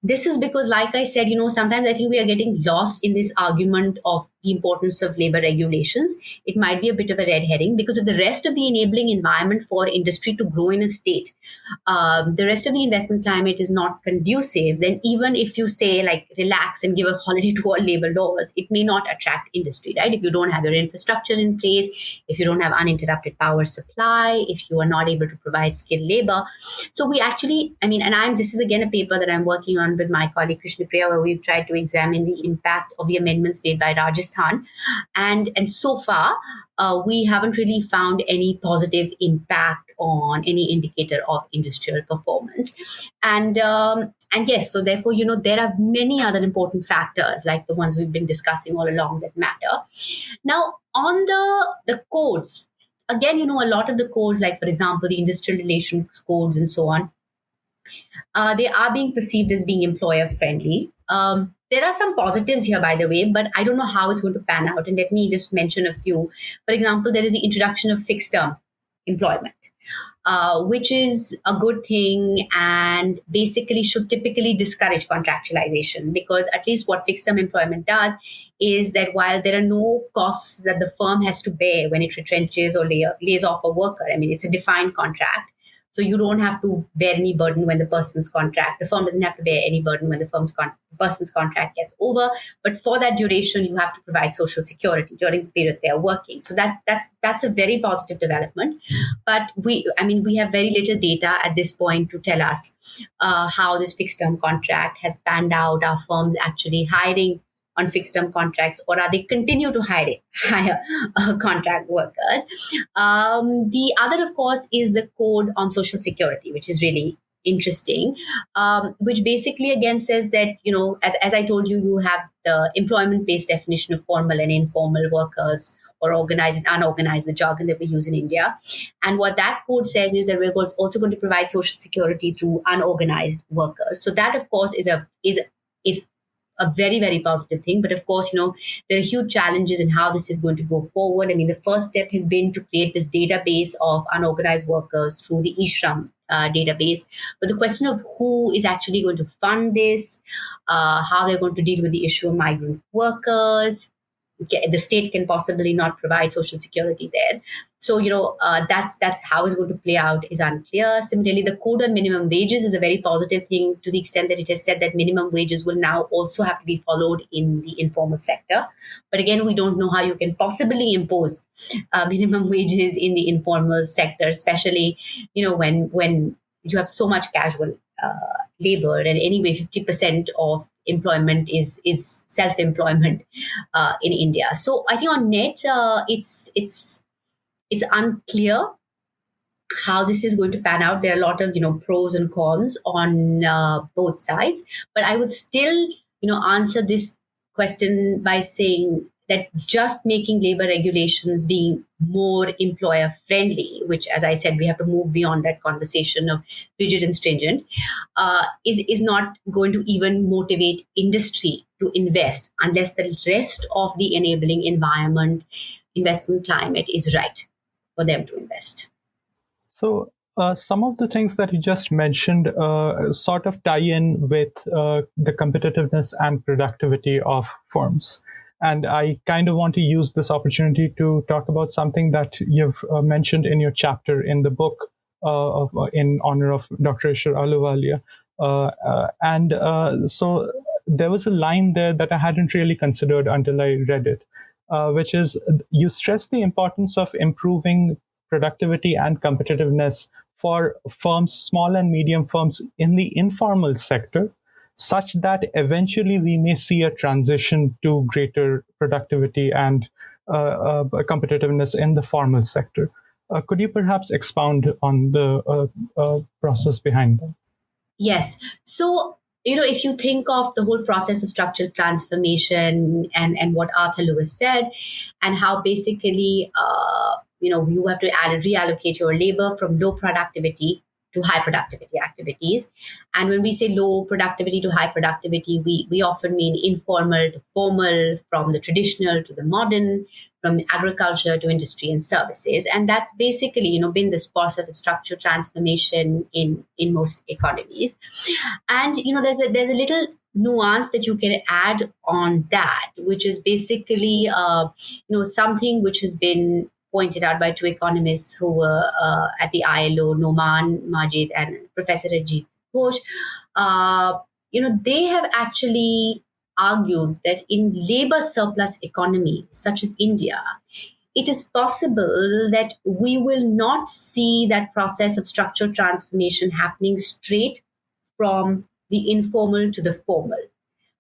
this is because, like I said, sometimes I think we are getting lost in this argument of the importance of labor regulations. It might be a bit of a red herring because of the rest of the enabling environment for industry to grow in a state. The rest of the investment climate is not conducive. Then even if you say like relax and give a holiday to all labor laws, it may not attract industry, right? If you don't have your infrastructure in place, if you don't have uninterrupted power supply, if you are not able to provide skilled labor. So we actually, this is again a paper that I'm working on with my colleague Krishna Priya, where we've tried to examine the impact of the amendments made by Rajasthan. And so far, we haven't really found any positive impact on any indicator of industrial performance. And yes, so therefore, there are many other important factors like the ones we've been discussing all along that matter. Now, on the codes, again, a lot of the codes, like for example, the industrial relations codes and so on, they are being perceived as being employer friendly. There are some positives here, by the way, but I don't know how it's going to pan out. And let me just mention a few. For example, there is the introduction of fixed term employment, which is a good thing and basically should typically discourage contractualization, because at least what fixed term employment does is that while there are no costs that the firm has to bear when it retrenches or lays off a worker, I mean, it's a defined contract. So you don't have to bear any burden when the firm doesn't have to bear any burden when the person's contract gets over. But for that duration, you have to provide social security during the period they are working. So that's a very positive development. But we have very little data at this point to tell us how this fixed term contract has panned out. Are firms actually hiring on fixed term contracts, or are they continue to hire contract workers? The other, of course, is the code on social security, which is really interesting, which basically again says that, as I told you, you have the employment-based definition of formal and informal workers, or organized and unorganized, the jargon that we use in India. And what that code says is that we're also going to provide social security through unorganized workers. So that, of course, is a very, very positive thing. But of course, there are huge challenges in how this is going to go forward. I mean, the first step has been to create this database of unorganized workers through the eShram database. But the question of who is actually going to fund this, how they're going to deal with the issue of migrant workers, the state can possibly not provide social security there. So, that's how it's going to play out is unclear. Similarly, the code on minimum wages is a very positive thing to the extent that it has said that minimum wages will now also have to be followed in the informal sector. But again, we don't know how you can possibly impose minimum wages in the informal sector, especially, when you have so much casual labor, and anyway 50% of employment is self-employment in India. So I think on net, it's unclear how this is going to pan out. There are a lot of pros and cons on both sides, but I would still answer this question by saying that just making labor regulations being more employer friendly, which, as I said, we have to move beyond that conversation of rigid and stringent, is not going to even motivate industry to invest unless the rest of the enabling investment climate is right for them to invest. So some of the things that you just mentioned sort of tie in with the competitiveness and productivity of firms. And I kind of want to use this opportunity to talk about something that you've mentioned in your chapter in the book in honor of Dr. Ishwar Ahluwalia. So there was a line there that I hadn't really considered until I read it, which is you stress the importance of improving productivity and competitiveness for firms, small and medium firms in the informal sector, such that eventually we may see a transition to greater productivity and competitiveness in the formal sector. Could you perhaps expound on the process behind that? Yes. So, if you think of the whole process of structural transformation and what Arthur Lewis said, and how basically, you have to reallocate your labor from low productivity to high productivity activities. And when we say low productivity to high productivity, we often mean informal to formal, from the traditional to the modern, from the agriculture to industry and services. And that's basically, been this process of structural transformation in most economies. And, there's a little nuance that you can add on that, which is basically, something which has been pointed out by two economists who were at the ILO, Noman Majid and Professor Ajit Ghosh. They have actually argued that in labor surplus economies such as India, it is possible that we will not see that process of structural transformation happening straight from the informal to the formal.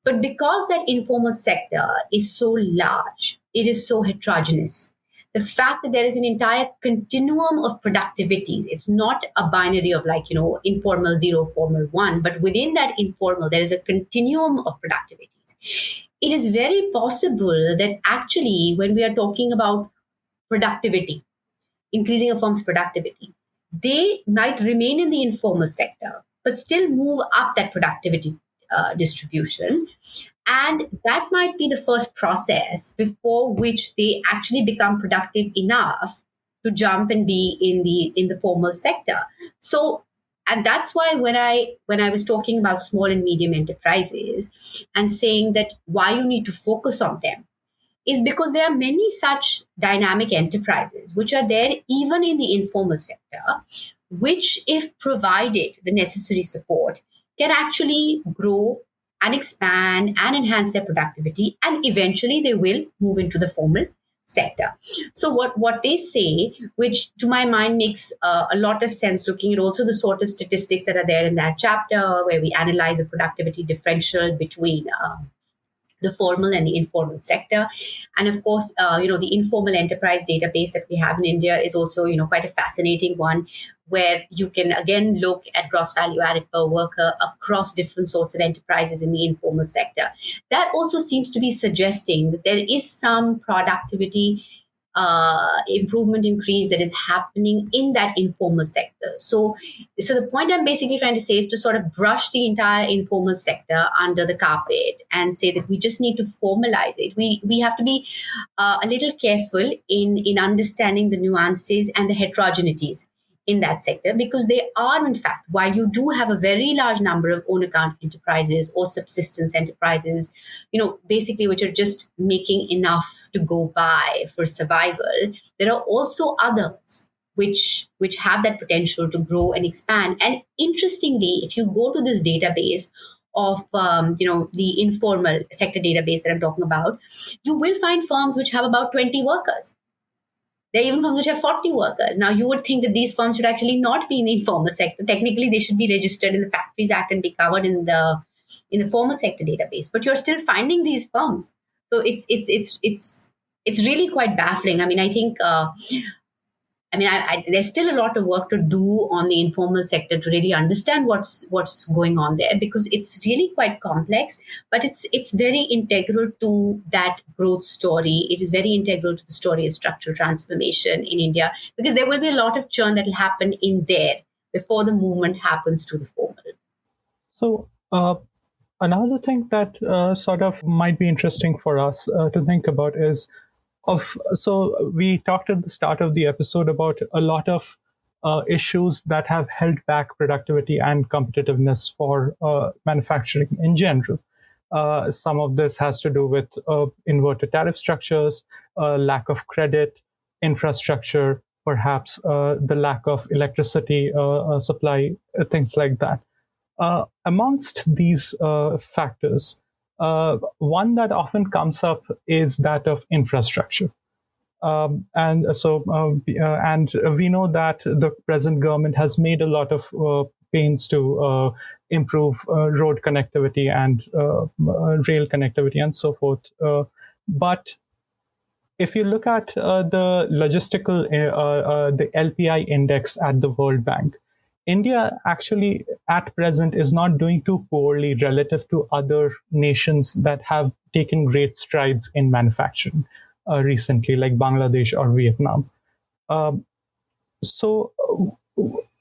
But because that informal sector is so large, it is so heterogeneous, the fact that there is an entire continuum of productivities. It's not a binary of like, informal zero, formal one, but within that informal, there is a continuum of productivities. It is very possible that actually, when we are talking about productivity, increasing a firm's productivity, they might remain in the informal sector, but still move up that productivity distribution. And that might be the first process before which they actually become productive enough to jump and be in the formal sector. So, and that's why when I was talking about small and medium enterprises and saying that why you need to focus on them is because there are many such dynamic enterprises which are there even in the informal sector, which, if provided the necessary support, can actually grow and expand and enhance their productivity, and eventually they will move into the formal sector. So what they say, which to my mind makes a lot of sense, looking at also the sort of statistics that are there in that chapter where we analyze the productivity differential between the formal and the informal sector. And of course, the informal enterprise database that we have in India is also, quite a fascinating one, where you can again look at gross value added per worker across different sorts of enterprises in the informal sector. That also seems to be suggesting that there is some productivity improvement increase that is happening in that informal sector. So the point I'm basically trying to say is to sort of brush the entire informal sector under the carpet and say that we just need to formalize it. We have to be a little careful in understanding the nuances and the heterogeneities in that sector, because they are, in fact, while you do have a very large number of own account enterprises or subsistence enterprises, basically which are just making enough to go by for survival, there are also others which have that potential to grow and expand. And interestingly, if you go to this database of the informal sector database that I'm talking about, you will find firms which have about 20 workers. There are even firms which have 40 workers. Now, you would think that these firms should actually not be in the informal sector. Technically, they should be registered in the Factories Act and be covered in the formal sector database. But you're still finding these firms. So it's really quite baffling. I mean, I think there's still a lot of work to do on the informal sector to really understand what's going on there, because it's really quite complex, but it's very integral to that growth story. It is very integral to the story of structural transformation in India, because there will be a lot of churn that will happen in there before the movement happens to the formal. So another thing that sort of might be interesting for us to think about is so we talked at the start of the episode about a lot of issues that have held back productivity and competitiveness for manufacturing in general. Some of this has to do with inverted tariff structures, lack of credit, infrastructure, perhaps the lack of electricity supply, things like that. Amongst these factors, one that often comes up is that of infrastructure. And we know that the present government has made a lot of pains to improve road connectivity and rail connectivity and so forth. But if you look at the logistical, the LPI index at the World Bank, India actually at present is not doing too poorly relative to other nations that have taken great strides in manufacturing recently, like Bangladesh or Vietnam. So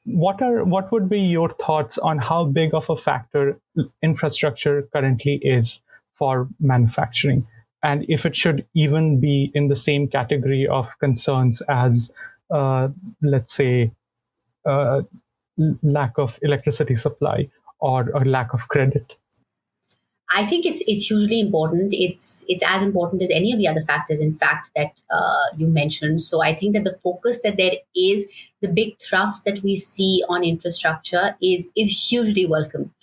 what would be your thoughts on how big of a factor infrastructure currently is for manufacturing, and if it should even be in the same category of concerns as, let's say, lack of electricity supply or a lack of credit? I think it's hugely important. It's as important as any of the other factors, in fact, that you mentioned. So I think that the focus that there is, the big thrust that we see on infrastructure is hugely welcome,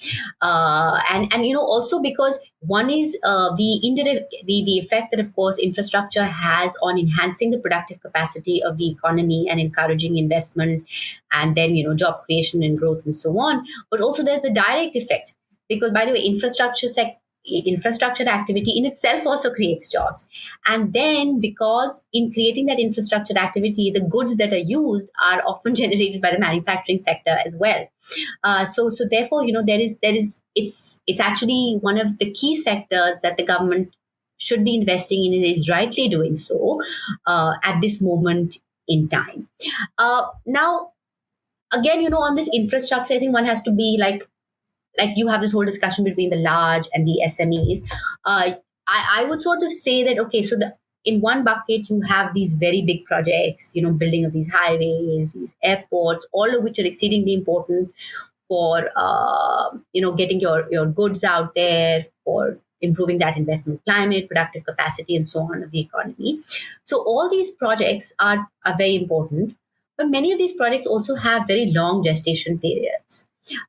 and also because one is the indirect the effect that of course infrastructure has on enhancing the productive capacity of the economy and encouraging investment, and then job creation and growth and so on. But also there's the direct effect. Because, by the way, infrastructure activity in itself also creates jobs. And then because in creating that infrastructure activity, the goods that are used are often generated by the manufacturing sector as well. So therefore, it's actually one of the key sectors that the government should be investing in, and is rightly doing so at this moment in time. Now, again, on this infrastructure, I think one has to be like you have this whole discussion between the large and the SMEs. I would sort of say that, okay, so in one bucket you have these very big projects, building of these highways, these airports, all of which are exceedingly important for getting your goods out there, for improving that investment climate, productive capacity, and so on of the economy. So all these projects are very important, but many of these projects also have very long gestation periods.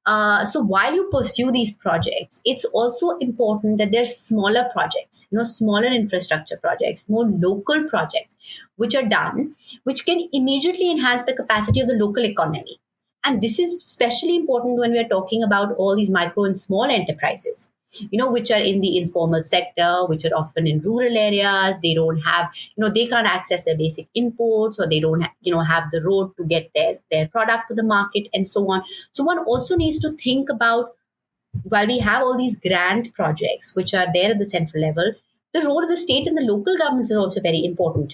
So while you pursue these projects, it's also important that there's smaller projects, smaller infrastructure projects, more local projects, which are done, which can immediately enhance the capacity of the local economy. And this is especially important when we are talking about all these micro and small enterprises, which are in the informal sector, which are often in rural areas. They don't have, they can't access their basic inputs, or they don't, have the road to get their product to the market, and so on. So one also needs to think about, while we have all these grand projects which are there at the central level, the role of the state and the local governments is also very important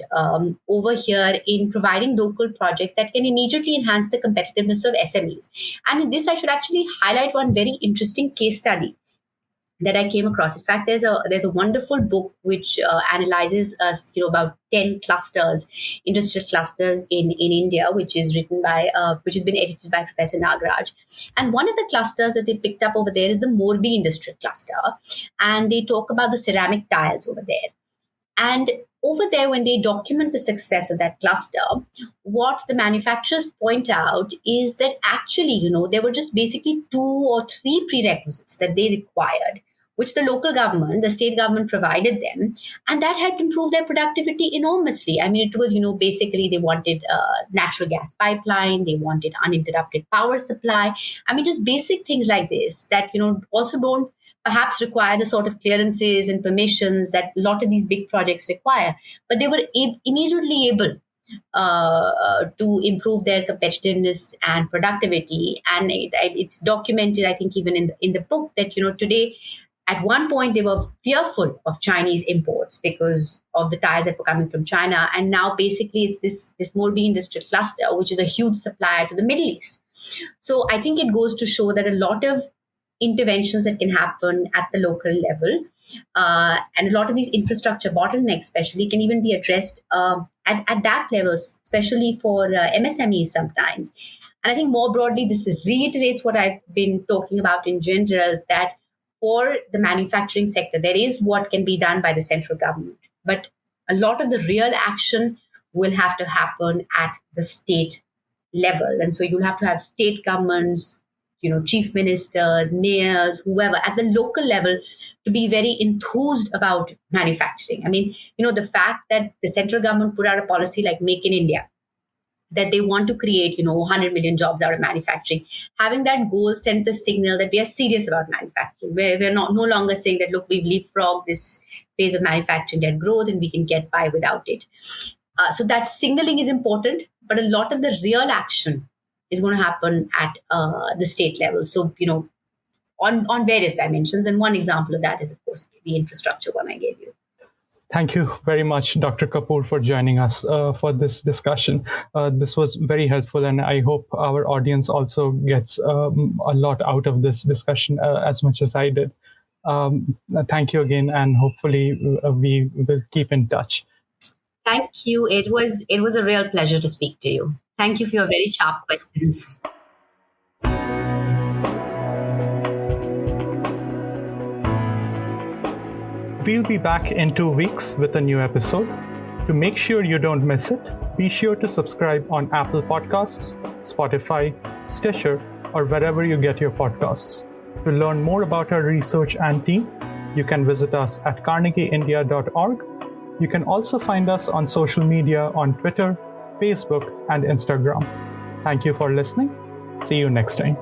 over here in providing local projects that can immediately enhance the competitiveness of SMEs. And in this, I should actually highlight one very interesting case study that I came across. In fact, there's a wonderful book which analyzes about 10 clusters, industrial clusters in India, which is written by which has been edited by Professor Nagaraj. And one of the clusters that they picked up over there is the Morbi industrial cluster, and they talk about the ceramic tiles over there. And over there, when they document the success of that cluster, what the manufacturers point out is that actually, there were just basically 2 or 3 prerequisites that they required, which the local government, the state government provided them. And that helped improve their productivity enormously. I mean, it was, basically they wanted natural gas pipeline, they wanted uninterrupted power supply. I mean, just basic things like this that, also don't perhaps require the sort of clearances and permissions that a lot of these big projects require. But they were immediately able to improve their competitiveness and productivity. And it's documented, I think, even in the book that, today, at one point, they were fearful of Chinese imports because of the tires that were coming from China. And now, basically, it's this Morbi industrial cluster, which is a huge supplier to the Middle East. So I think it goes to show that a lot of interventions that can happen at the local level, and a lot of these infrastructure bottlenecks especially can even be addressed at that level, especially for MSMEs sometimes. And I think more broadly, this reiterates what I've been talking about in general, that for the manufacturing sector, there is what can be done by the central government. But a lot of the real action will have to happen at the state level. And so you'll have to have state governments, chief ministers, mayors, whoever at the local level to be very enthused about manufacturing. I mean, the fact that the central government put out a policy like Make in India, that they want to create, 100 million jobs out of manufacturing. Having that goal sent the signal that we are serious about manufacturing. We're no longer saying that, look, we've leapfrogged this phase of manufacturing-led growth and we can get by without it. So that signaling is important, but a lot of the real action is going to happen at the state level. So, on various dimensions. And one example of that is, of course, the infrastructure one I gave you. Thank you very much, Dr. Kapoor, for joining us for this discussion. This was very helpful, and I hope our audience also gets a lot out of this discussion as much as I did. Thank you again, and hopefully we will keep in touch. Thank you. It was a real pleasure to speak to you. Thank you for your very sharp questions. We'll be back in 2 weeks with a new episode. To make sure you don't miss it, be sure to subscribe on Apple Podcasts, Spotify, Stitcher, or wherever you get your podcasts. To learn more about our research and team, you can visit us at carnegieindia.org. You can also find us on social media on Twitter, Facebook, and Instagram. Thank you for listening. See you next time.